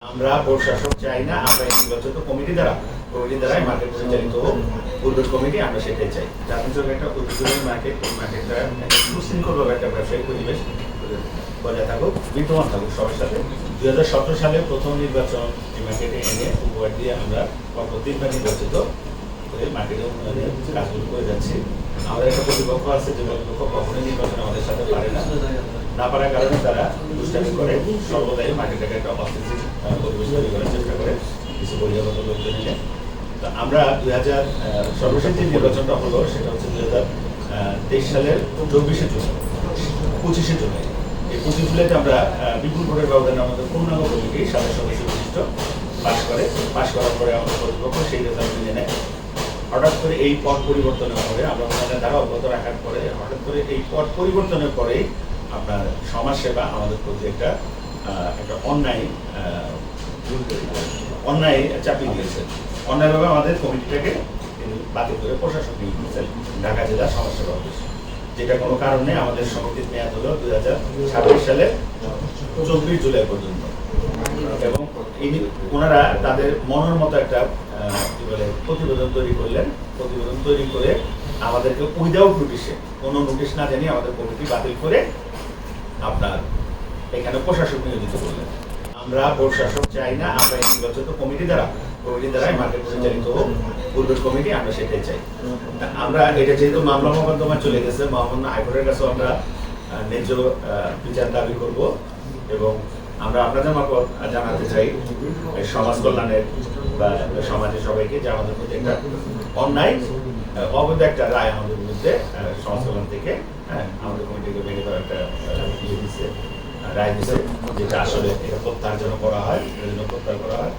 আমরা বোর্ড শাসক চাই না, আমরা নির্বাচিত কমিটি দ্বারা মার্কেট পরিচালিত হোক। পূর্বের কমিটি আমরা সেটাই চাই। জাতীয় একটা উদ্যোগের মার্কেট, এই মার্কেটটা সুশৃঙ্খলভাবে একটা ব্যবসায়িক পরিবেশ বজায় থাকুক, বিদ্যমান থাকুক সবার সাথে। 2017 সালে প্রথম নির্বাচন এই মার্কেটে এনে উপহার দিয়ে আমরা গত 3 বার নির্বাচিত করে মার্কেটে উন্নয়নের কাজগুলো করে যাচ্ছি। আমাদের একটা প্রতিপক্ষ আছে, যে প্রতিপক্ষ কখনোই নির্বাচন আমাদের সাথে পারে না পারার কারণে তারা দুষ্টামি করে, সর্বদাই মার্কেটটাকে একটা অস্থিতিশীল পরিবেশ তৈরি করার চেষ্টা করে কিছু বহিরাগত লোকজন নিয়ে। তো আমরা সর্বশেষ যে নির্বাচনটা হলো সেটা হচ্ছে 2023 সালের 24শে জুলাই, 25শে জুলাই। এই 25 জুলাইতে আমরা বিপুল ভোটের ব্যবধানে আমাদের পূর্ণাঙ্গ কমিটি 7 সদস্য বিশিষ্ট পাশ করার পরে আমাদের কর্তৃপক্ষ সেই রেজাল্ট মেনে নেয়। হঠাৎ করে এই পট পরিবর্তনের পরে আমরা ওনাদের দ্বারা অব্যাহত রাখার পরে হঠাৎ করে এই পট পরিবর্তনের পরেই আপনার সমাজসেবা আমাদের প্রতি একটা অন্যায় চাপিয়ে দিয়েছে। অন্যায়ভাবে আমাদের কমিটিটাকে বাতিল করে প্রশাসক নিয়োগ দিয়েছেন ঢাকা জেলা সমাজসেবা অফিস, যেটা কোনো কারণ নেই। আমাদের সমিতির মেয়াদ হলো 2026 সালের 24 জুলাই পর্যন্ত, এবং ওনারা তাদের মনের মতো একটা প্রতিবেদন তৈরি করলেন। প্রতিবেদন তৈরি করে আমাদেরকে উইদাউট নোটিশে, কোনো নোটিশ না জানিয়ে আমাদের কমিটি বাতিল করে আপনার এখানে প্রশাসক নিয়োজিত করলেন। আমরা বোর্ড শাসক চাই না, আমরা নির্বাচিত কমিটি দ্বারা মার্কেট পরিচালিত হোক। পূর্বের কমিটি আমরা সেটাই চাই। আমরা এটা যেহেতু মামলা মোকদ্দমায় চলে গেছে, মহামান্য হাইকোর্টের কাছেও আমরা ন্যায্য বিচার দাবি করব, এবং আমরা আপনাদের মারফত জানাতে চাই সমাজ কল্যাণের বা সমাজের সবাইকে যে আমাদের মধ্যে একটা অন্যায় অবৈধ একটা রায় আমাদের বিরুদ্ধে সমাজ কল্যাণ থেকে আমাদের কমিটিকে ভেঙে দেওয়ার একটা রায় দিচ্ছে, যেটা আসলে এটা প্রত্যাহার যেন করা হয়, এটা যেন প্রত্যাহার করা হয়।